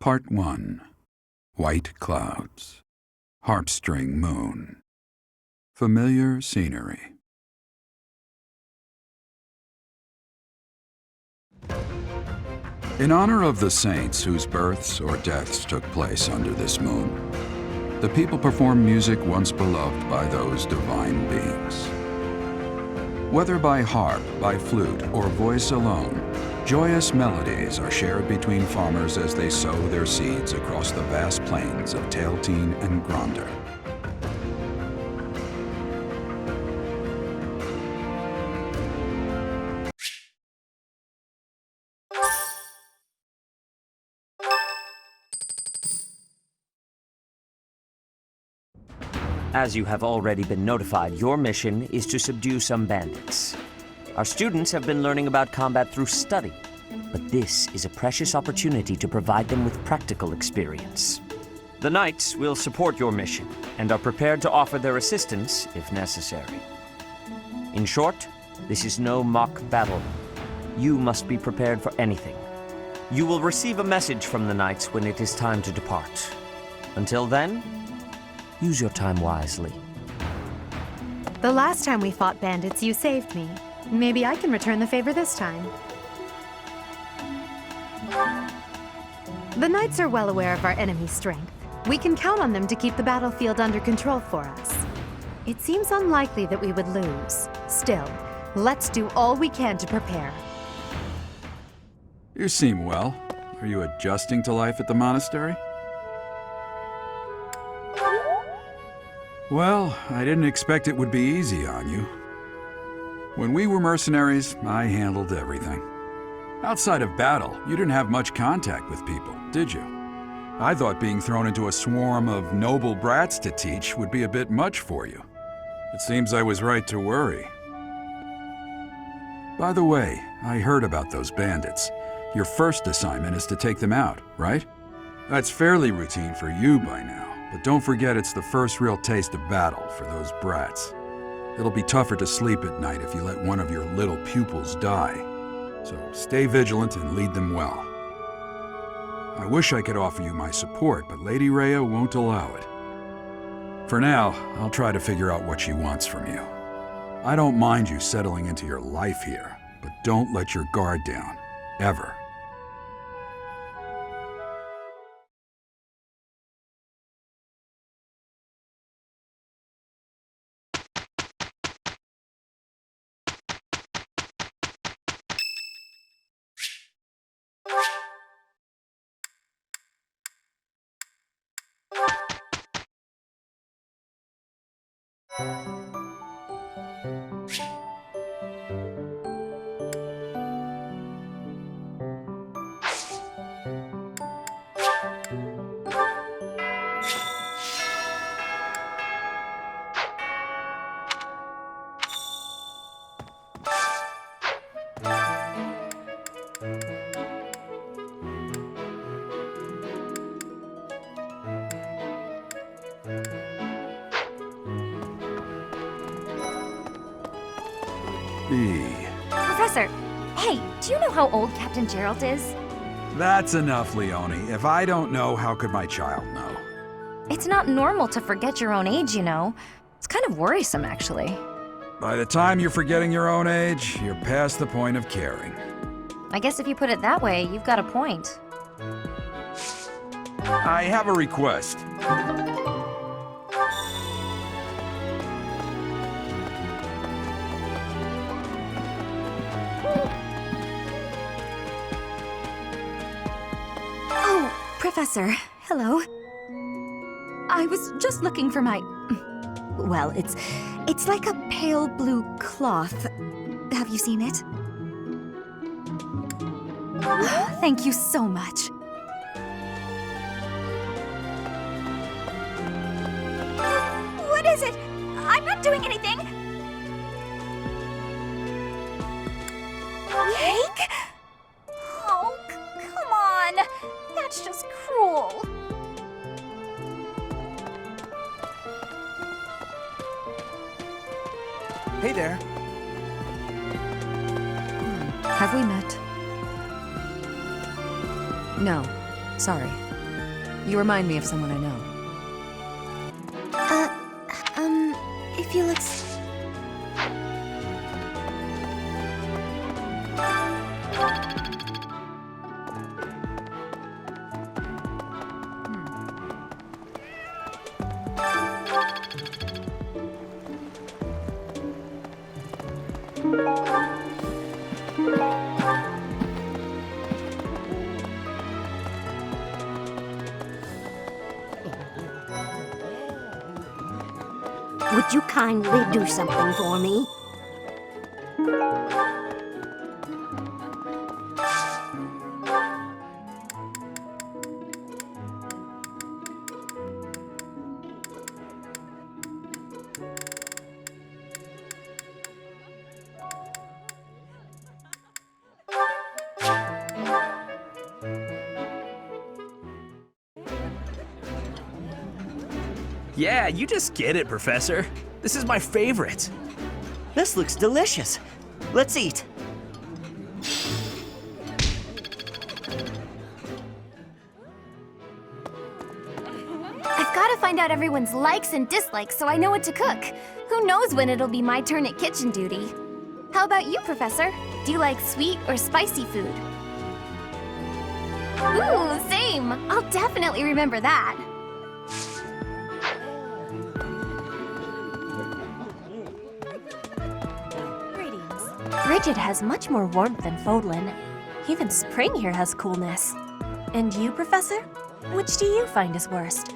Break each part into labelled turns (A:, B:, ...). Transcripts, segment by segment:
A: Part 1. White Clouds. Harpstring Moon. Familiar scenery. In honor of the saints whose births or deaths took place under this moon, the people perform music once beloved by those divine beings. Whether by harp, by flute, or voice alone, joyous melodies are shared between farmers as they sow their seeds across the vast plains of Tailteen and Gronder.
B: As you have already been notified, your mission is to subdue some bandits. Our students have been learning about combat through study, but this is a precious opportunity to provide them with practical experience. The Knights will support your mission and are prepared to offer their assistance if necessary. In short, this is no mock battle. You must be prepared for anything. You will receive a message from the Knights when it is time to depart. Until then, use your time wisely.
C: The last time we fought bandits, you saved me. Maybe I can return the favor this time. The Knights are well aware of our enemy's strength. We can count on them to keep the battlefield under control for us. It seems unlikely that we would lose. Still, let's do all we can to prepare.
A: You seem well. Are you adjusting to life at the monastery? Well, I didn't expect it would be easy on you. When we were mercenaries, I handled everything. Outside of battle, you didn't have much contact with people, did you? I thought being thrown into a swarm of noble brats to teach would be a bit much for you. It seems I was right to worry. By the way, I heard about those bandits. Your first assignment is to take them out, right? That's fairly routine for you by now. But don't forget it's the first real taste of battle for those brats. It'll be tougher to sleep at night if you let one of your little pupils die. So stay vigilant and lead them well. I wish I could offer you my support, but Lady Rhea won't allow it. For now, I'll try to figure out what she wants from you. I don't mind you settling into your life here, but don't let your guard down, ever.
D: Professor, hey, do you know how old Captain Gerald is?
A: That's enough, Leone. If I don't know, how could my child know?
D: It's not normal to forget your own age, you know. It's kind of worrisome, actually.
A: By the time you're forgetting your own age, you're past the point of caring.
D: I guess if you put it that way, you've got a point.
A: I have a request.
E: Professor, hello. I was just looking for my... Well, it's like a pale blue cloth. Have you seen it? Thank you so much. What is it? I'm not doing anything. Cake? Oh, come on. That's just cruel.
F: Hey there.
E: Have we met? No. Sorry.
F: You remind me of someone I know.
E: If you'll ex-
G: Would you kindly do something for me?
H: Yeah, you just get it, Professor. This is my favorite.
B: This looks delicious. Let's eat.
D: I've got to find out everyone's likes and dislikes so I know what to cook. Who knows when it'll be my turn at kitchen duty? How about you, Professor? Do you like sweet or spicy food? Ooh, same! I'll definitely remember that.
I: Bridget has much more warmth than Fodlan. Even spring here has coolness. And you, Professor? Which do you find is worst?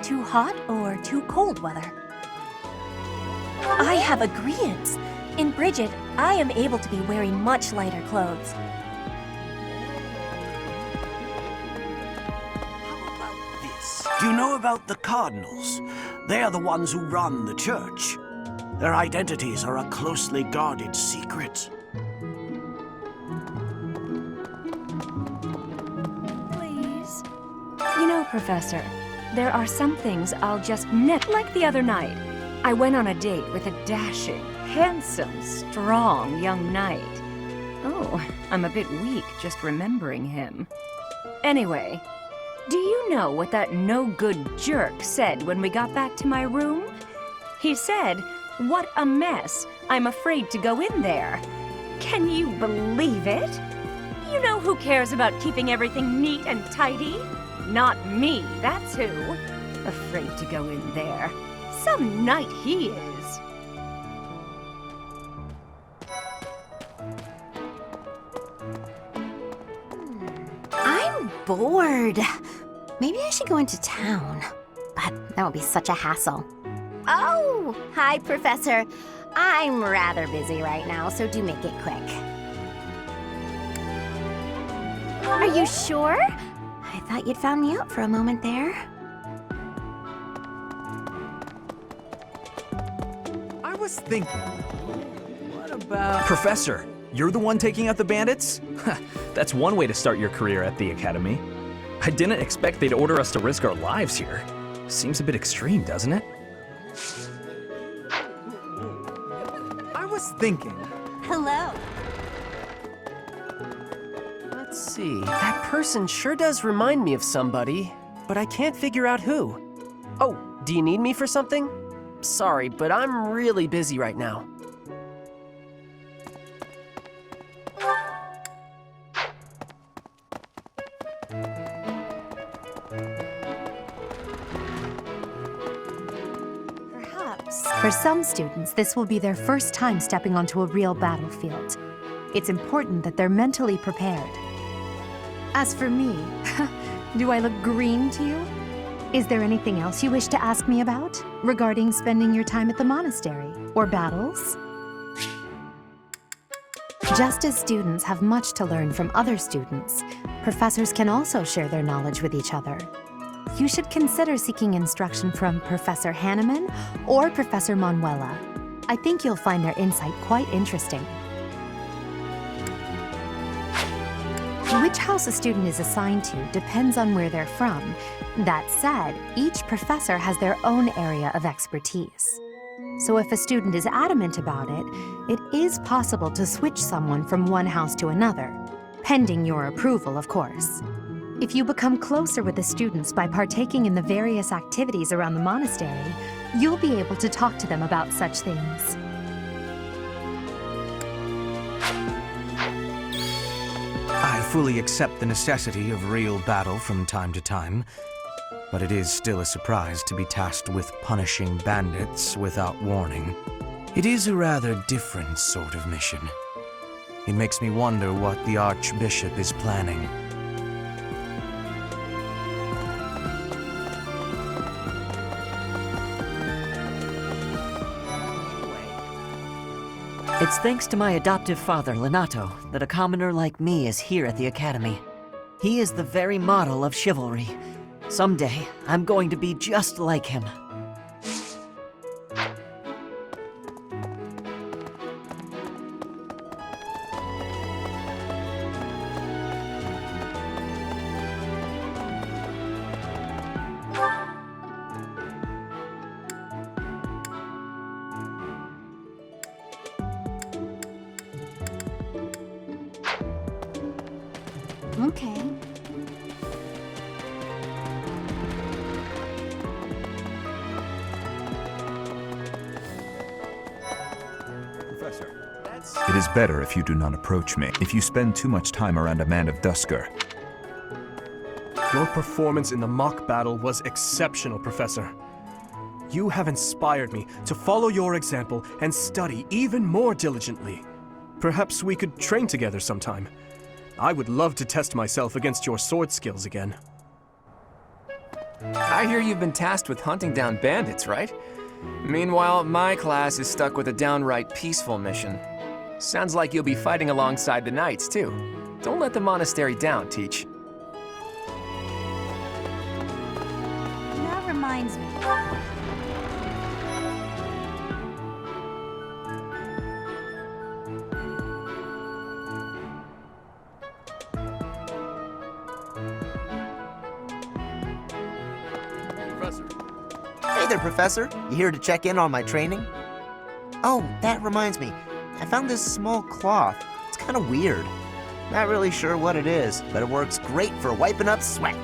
I: Too hot or too cold weather? I have agreeance. In Bridget, I am able to be wearing much lighter clothes.
J: How about this? Do you know about the Cardinals? They are the ones who run the church. Their identities are a closely guarded secret.
I: Please. You know, Professor, there are some things I'll just never. Like the other night, I went on a date with a dashing, handsome, strong young knight. Oh, I'm a bit weak just remembering him. Anyway, do you know what that no-good jerk said when we got back to my room? He said, "What a mess. I'm afraid to go in there." Can you believe it? You know who cares about keeping everything neat and tidy? Not me, that's who. Afraid to go in there. Some knight he is.
G: I'm bored. Maybe I should go into town. But that would be such a hassle. Oh, hi, Professor. I'm rather busy right now, so do make it quick. Are you sure? I thought you'd found me out for a moment there.
H: I was thinking, what about... Professor, you're the one taking out the bandits? That's one way to start your career at the Academy. I didn't expect they'd order us to risk our lives here. Seems a bit extreme, doesn't it? I was thinking...
G: Hello.
K: Let's see, that person sure does remind me of somebody, but I can't figure out who. Oh, do you need me for something? Sorry, but I'm really busy right now.
C: For some students, this will be their first time stepping onto a real battlefield. It's important that they're mentally prepared. As for me, do I look green to you? Is there anything else you wish to ask me about regarding spending your time at the monastery or battles? Just as students have much to learn from other students, professors can also share their knowledge with each other. You should consider seeking instruction from Professor Hanneman or Professor Manuela. I think you'll find their insight quite interesting. Which house a student is assigned to depends on where they're from. That said, each professor has their own area of expertise. So if a student is adamant about it, it is possible to switch someone from one house to another, pending your approval, of course. If you become closer with the students by partaking in the various activities around the monastery, you'll be able to talk to them about such things.
F: I fully accept the necessity of real battle from time to time, but it is still a surprise to be tasked with punishing bandits without warning. It is a rather different sort of mission. It makes me wonder what the Archbishop is planning.
B: It's thanks to my adoptive father, Lenato, that a commoner like me is here at the Academy. He is the very model of chivalry. Someday, I'm going to be just like him.
G: Okay.
A: Professor.
L: It is better if you do not approach me. If you spend too much time around a man of Dusker.
K: Your performance in the mock battle was exceptional, Professor. You have inspired me to follow your example and study even more diligently. Perhaps we could train together sometime. I would love to test myself against your sword skills again.
M: I hear you've been tasked with hunting down bandits, right? Meanwhile, my class is stuck with a downright peaceful mission. Sounds like you'll be fighting alongside the knights, too. Don't let the monastery down, Teach.
E: That reminds me.
N: Hey there, Professor. You here to check in on my training? Oh, that reminds me. I found this small cloth. It's kind of weird. Not really sure what it is, but it works great for wiping up sweat.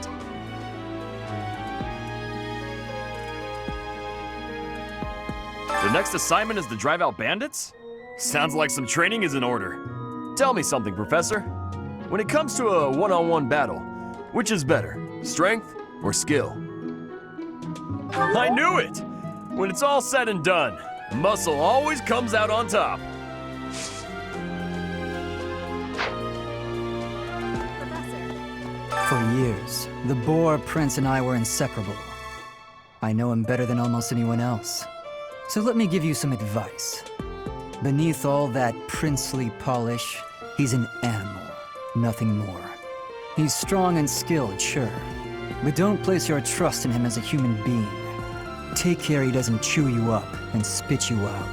O: The next assignment is to drive out bandits? Sounds like some training is in order. Tell me something, Professor. When it comes to a one-on-one battle, which is better, strength or skill? I knew it! When it's all said and done, muscle always comes out on top.
P: For years, the Boar Prince and I were inseparable. I know him better than almost anyone else. So let me give you some advice. Beneath all that princely polish, he's an animal, nothing more. He's strong and skilled, sure, but don't place your trust in him as a human being. Take care he doesn't chew you up and spit you out.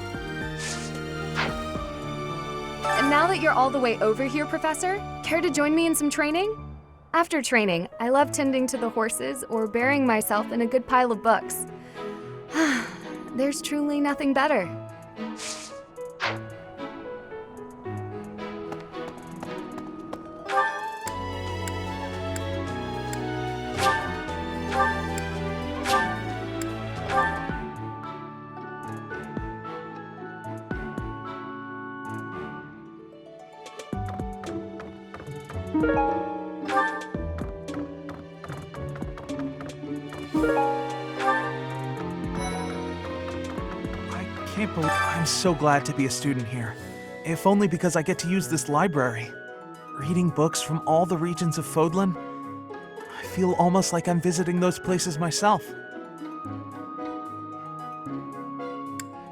Q: And now that you're all the way over here, Professor, care to join me in some training? After training, I love tending to the horses or burying myself in a good pile of books. There's truly nothing better.
R: I'm so glad to be a student here, if only because I get to use this library. Reading books from all the regions of Fodlan, I feel almost like I'm visiting those places myself.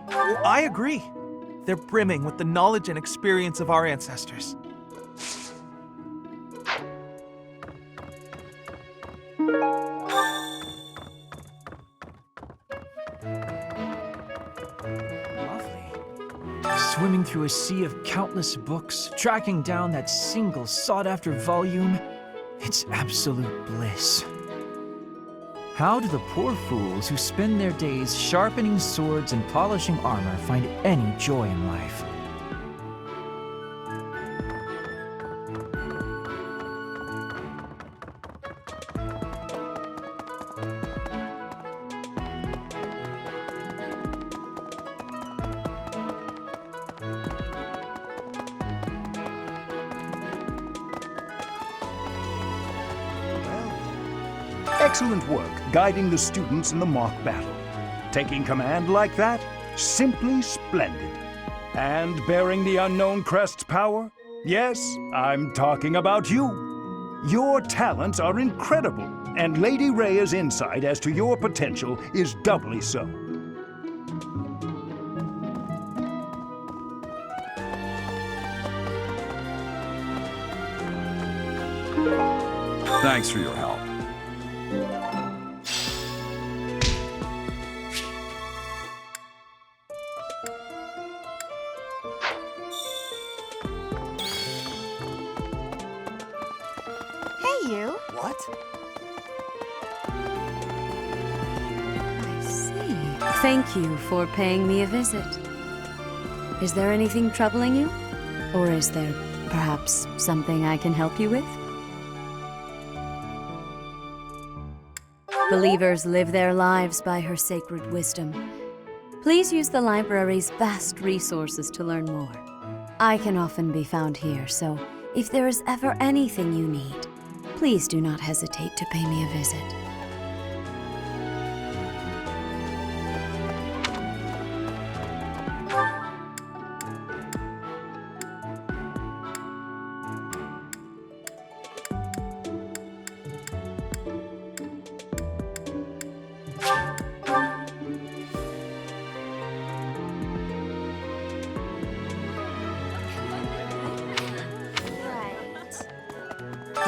R: I agree. They're brimming with the knowledge and experience of our ancestors.
H: Swimming through a sea of countless books, tracking down that single sought-after volume, it's absolute bliss. How do the poor fools who spend their days sharpening swords and polishing armor find any joy in life?
S: Excellent work guiding the students in the mock battle. Taking command like that? Simply splendid. And bearing the unknown crest's power? Yes, I'm talking about you. Your talents are incredible, and Lady Rhea's insight as to your potential is doubly so.
A: Thanks for your help.
D: Hey, you.
F: What?
I: I see. Thank you for paying me a visit. Is there anything troubling you? Or is there perhaps something I can help you with? Believers live their lives by her sacred wisdom. Please use the library's vast resources to learn more. I can often be found here, so if there is ever anything you need, please do not hesitate to pay me a visit.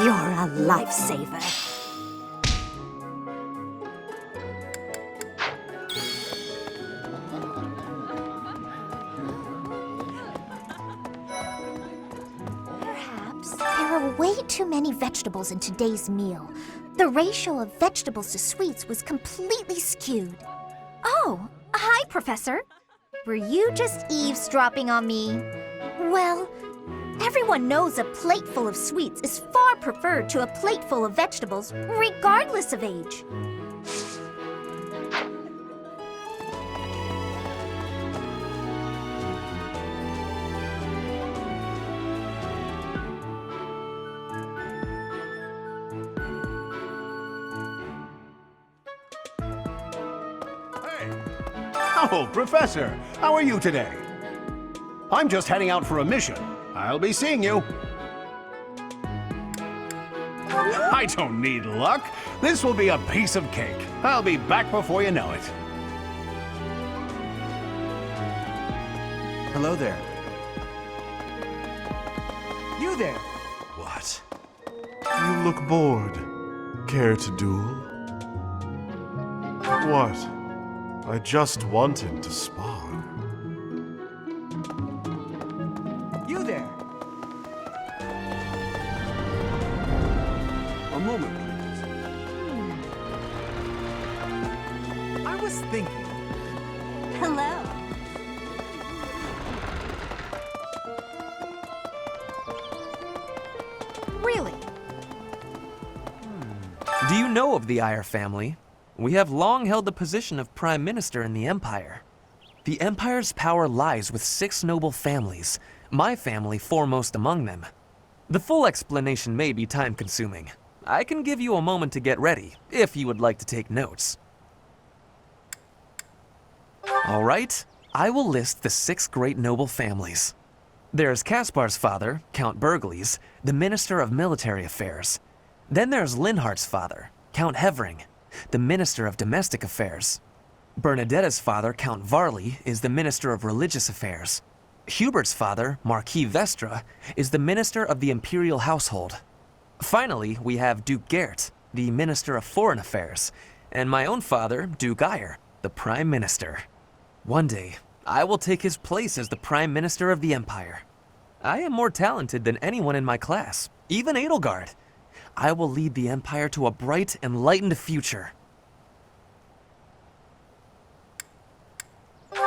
G: You're a lifesaver.
D: Perhaps there are way too many vegetables in today's meal. The ratio of vegetables to sweets was completely skewed. Oh, hi, Professor. Were you just eavesdropping on me? Well, everyone knows a plate full of sweets is far preferred to a plate full of vegetables, regardless of age.
T: Oh, Professor, how are you today? I'm just heading out for a mission. I'll be seeing you. I don't need luck. This will be a piece of cake. I'll be back before you know it.
F: Hello there. You there!
U: What? You look bored. Care to duel? What? I just wanted to spar.
F: You there!
U: A moment, please.
F: I was thinking.
G: Hello.
C: Really?
H: Do you know of the Eyre family? We have long held the position of Prime Minister in the Empire. The Empire's power lies with 6 noble families, my family foremost among them. The full explanation may be time-consuming. I can give you a moment to get ready, if you would like to take notes. All right, I will list the 6 great noble families. There's Caspar's father, Count Burgles, the Minister of Military Affairs. Then there's Linhardt's father, Count Hevering, the Minister of Domestic Affairs. Bernadetta's father, Count Varley, is the Minister of Religious Affairs. Hubert's father, Marquis Vestra, is the Minister of the Imperial Household. Finally, we have Duke Geert, the Minister of Foreign Affairs, and my own father, Duke Eyre, the Prime Minister. One day, I will take his place as the Prime Minister of the Empire. I am more talented than anyone in my class, even Edelgard. I will lead the Empire to a bright, enlightened future.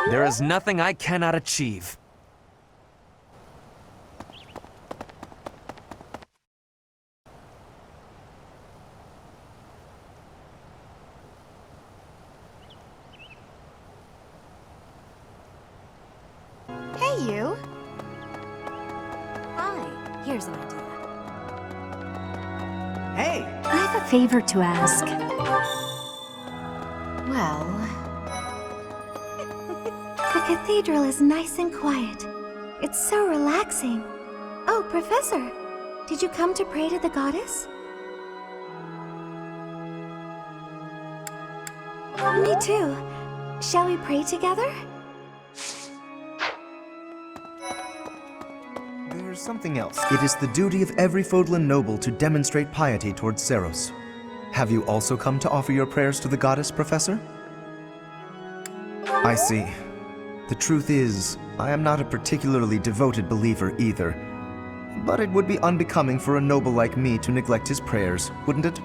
H: There is nothing I cannot achieve.
C: Hey, you.
G: Hi. Here's an idea.
F: Hey!
C: I have a favor to ask.
G: Well... The cathedral is nice and quiet. It's so relaxing. Oh, Professor, did you come to pray to the goddess? Me too. Shall we pray together?
N: There's something else. It is the duty of every Fodlan noble to demonstrate piety towards Seros. Have you also come to offer your prayers to the goddess, Professor? I see. The truth is, I am not a particularly devoted believer either. But it would be unbecoming for a noble like me to neglect his prayers, wouldn't it?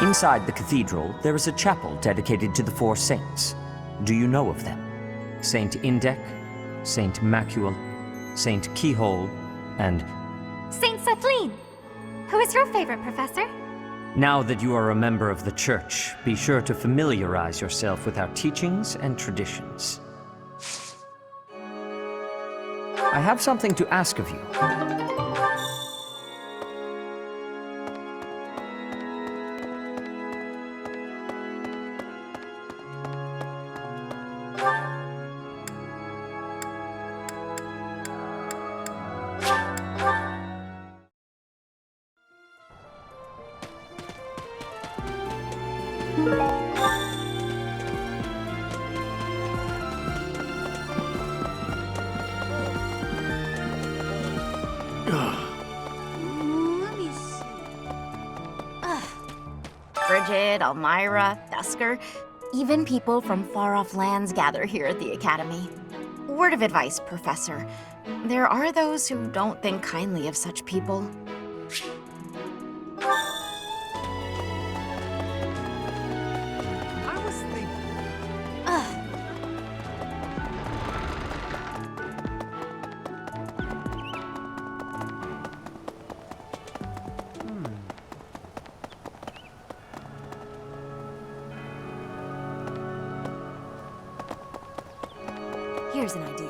B: Inside the cathedral, there is a chapel dedicated to the four saints. Do you know of them? Saint Indec, Saint Macuel, Saint Keyhole, and...
D: Saint Sethlin! Who is your favorite, Professor?
B: Now that you are a member of the Church, be sure to familiarize yourself with our teachings and traditions. I have something to ask of you.
G: Let me see. Bridget, Elmira, Thusker, even people from far-off lands gather here at the Academy. Word of advice, Professor. There are those who don't think kindly of such people.
R: I was thinking...
E: Here's an idea.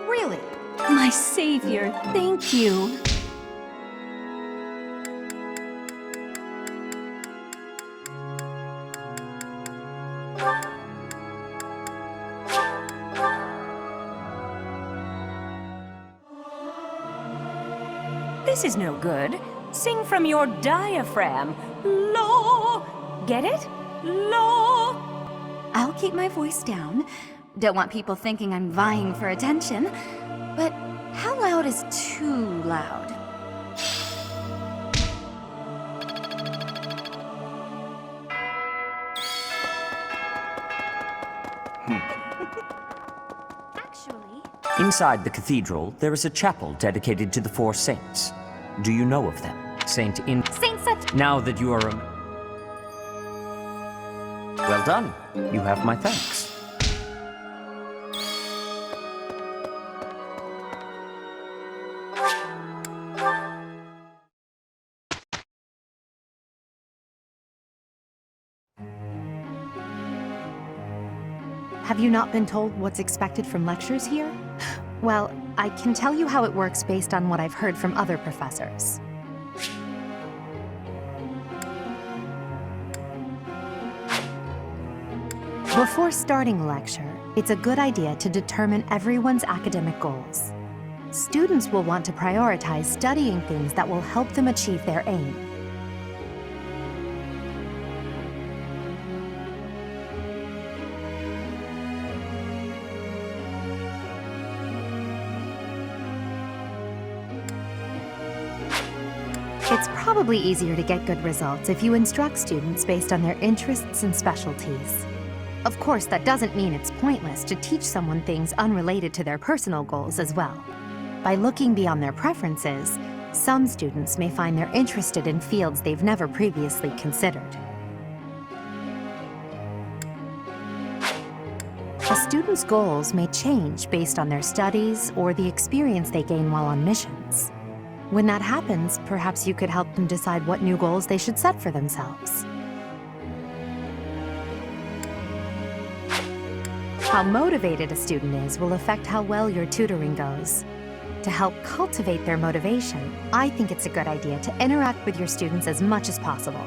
G: Really?
I: My savior, thank you. This is no good. Sing from your diaphragm. Lo! Get it? Lo!
E: I'll keep my voice down. Don't want people thinking I'm vying for attention. But how loud is too loud?
D: Actually...
B: Inside the cathedral, there is a chapel dedicated to the four saints. Do you know of them? Saint
D: Set...
B: Now that you are a... Well done. You have my thanks.
C: Have you not been told what's expected from lectures here? Well, I can tell you how it works based on what I've heard from other professors. Before starting a lecture, it's a good idea to determine everyone's academic goals. Students will want to prioritize studying things that will help them achieve their aim. It's probably easier to get good results if you instruct students based on their interests and specialties. Of course, that doesn't mean it's pointless to teach someone things unrelated to their personal goals as well. By looking beyond their preferences, some students may find they're interested in fields they've never previously considered. A student's goals may change based on their studies or the experience they gain while on missions. When that happens, perhaps you could help them decide what new goals they should set for themselves. How motivated a student is will affect how well your tutoring goes. To help cultivate their motivation, I think it's a good idea to interact with your students as much as possible.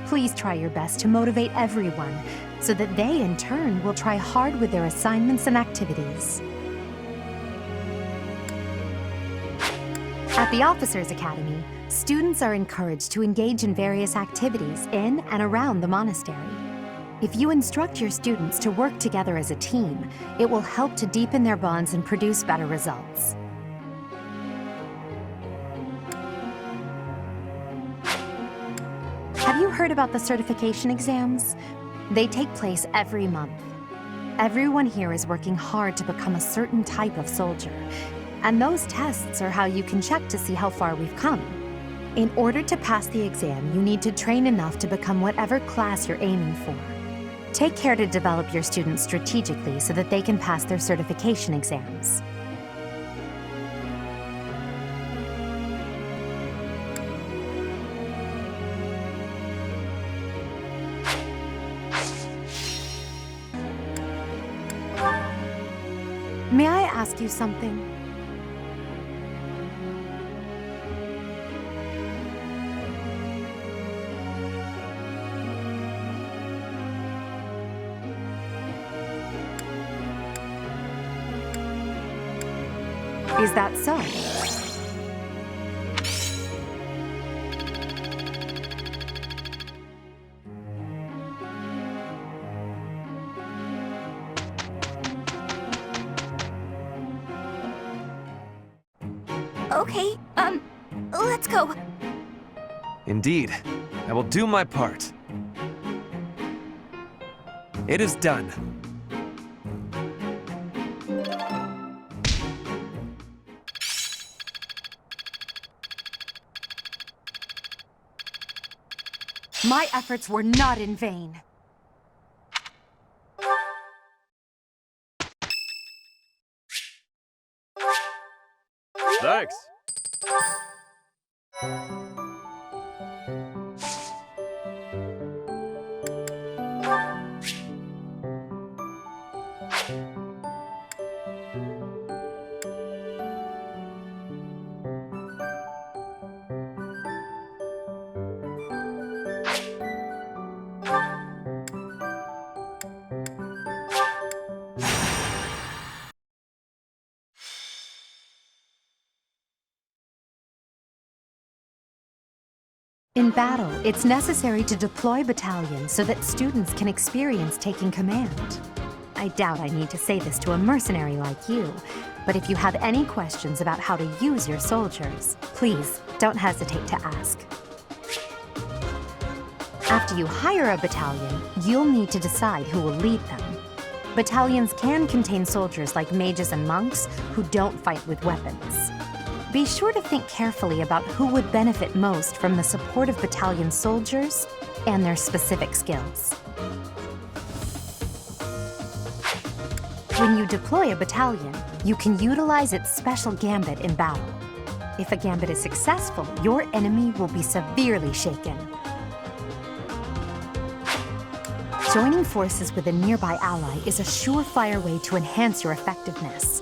C: Please try your best to motivate everyone, so that they, in turn, will try hard with their assignments and activities. At the Officers Academy, students are encouraged to engage in various activities in and around the monastery. If you instruct your students to work together as a team, it will help to deepen their bonds and produce better results. Have you heard about the certification exams? They take place every month. Everyone here is working hard to become a certain type of soldier, and those tests are how you can check to see how far we've come. In order to pass the exam, you need to train enough to become whatever class you're aiming for. Take care to develop your students strategically so that they can pass their certification exams. May I ask you something? Is that so?
E: Okay, let's go.
H: Indeed. I will do my part. It is done.
C: My efforts were not in vain.
O: Thanks.
C: In battle, it's necessary to deploy battalions so that students can experience taking command. I doubt I need to say this to a mercenary like you, but if you have any questions about how to use your soldiers, please don't hesitate to ask. After you hire a battalion, you'll need to decide who will lead them. Battalions can contain soldiers like mages and monks who don't fight with weapons. Be sure to think carefully about who would benefit most from the support of battalion soldiers and their specific skills. When you deploy a battalion, you can utilize its special gambit in battle. If a gambit is successful, your enemy will be severely shaken. Joining forces with a nearby ally is a surefire way to enhance your effectiveness.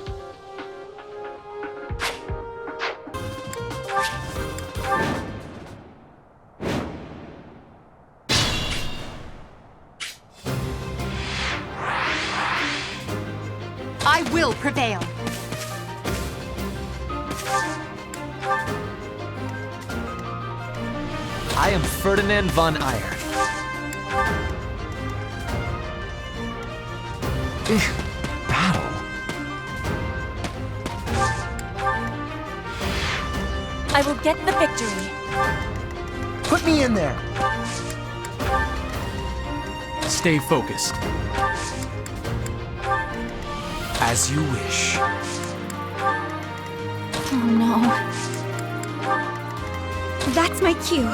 C: I will prevail.
H: I am Ferdinand von Eyre. Battle?
E: I will get the victory.
N: Put me in there.
H: Stay focused. As you wish.
E: Oh no. That's my cue.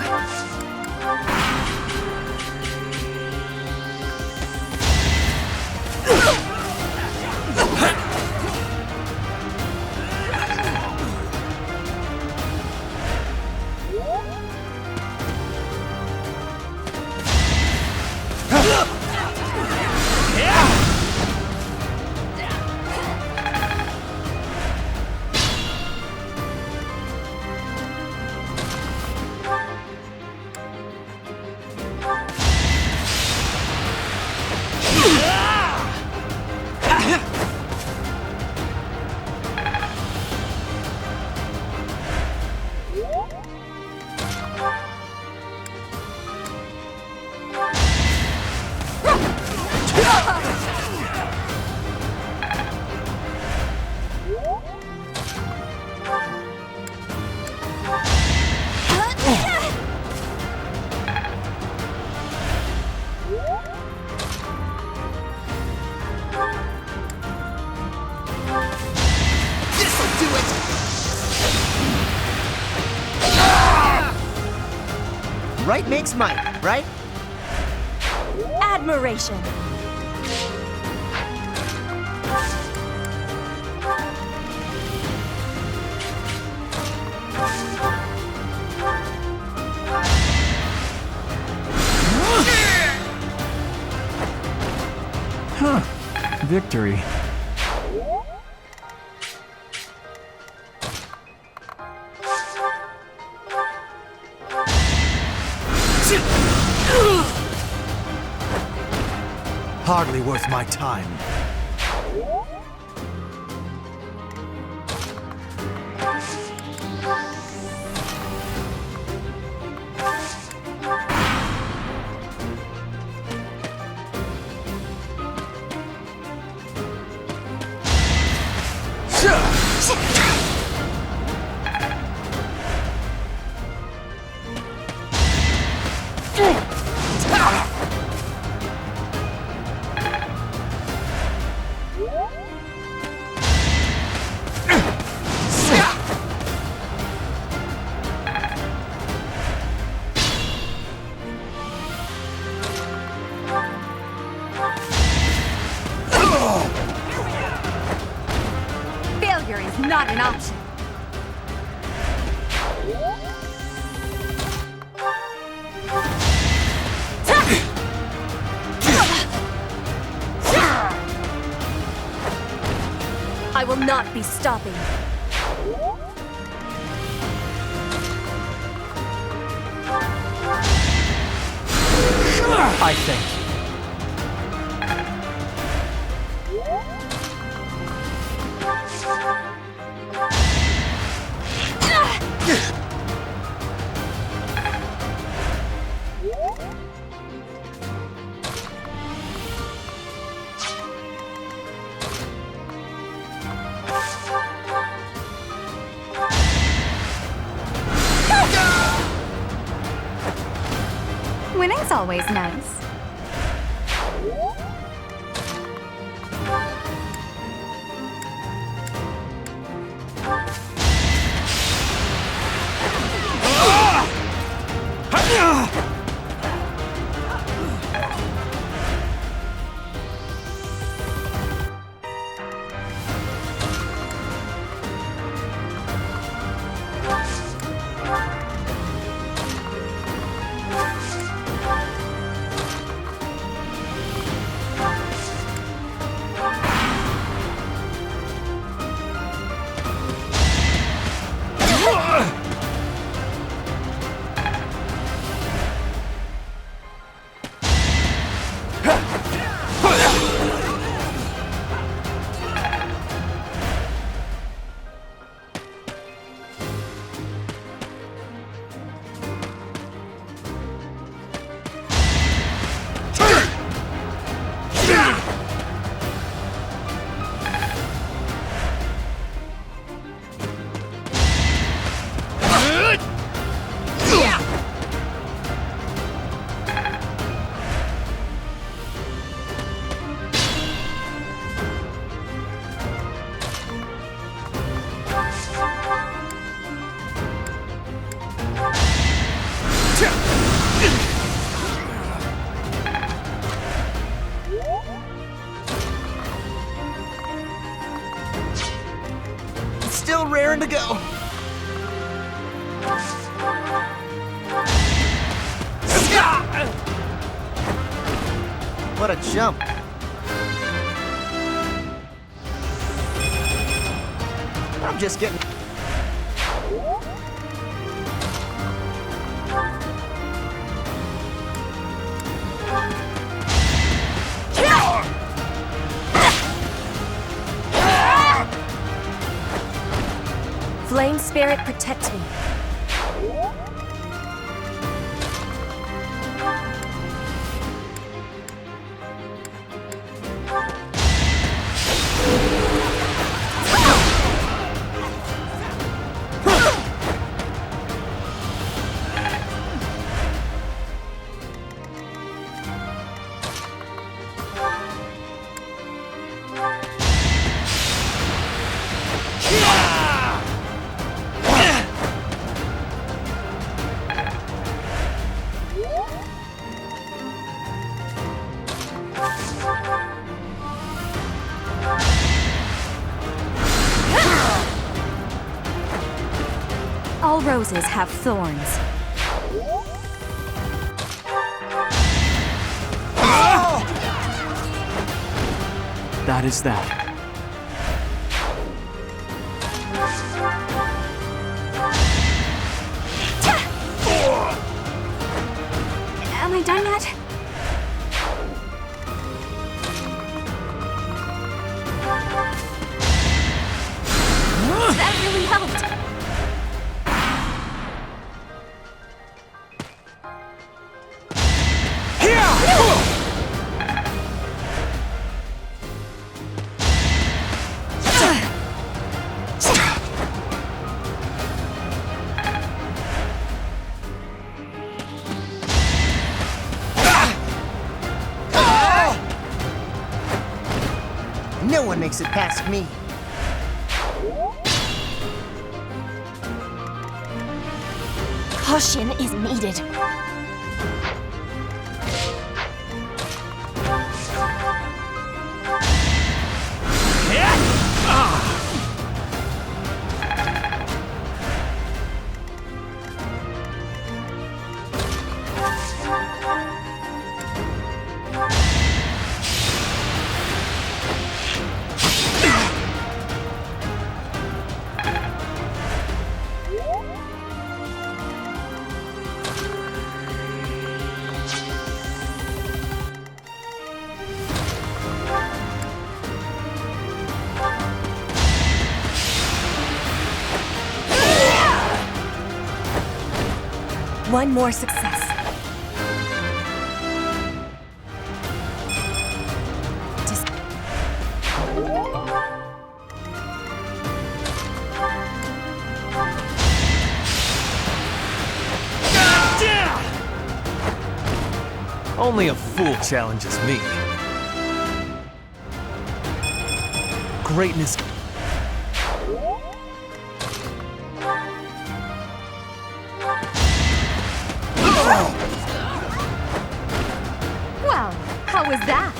N: This'll do it! Right makes might, right?
E: Admiration.
H: Huh. Victory.
F: Hardly worth my time.
E: Failure is not an option. I will not be stopping.
F: I thank you.
C: Winning's always nice.
N: Still raring to go. What a jump. I'm just getting...
E: Flame Spirit, protect me. roses have thorns.
H: That is that.
E: Am I done yet?
D: That really helped.
N: No one makes it past me.
D: Caution is needed.
E: One more success.
H: Only a fool challenges me. Greatness.
C: Well, how was that?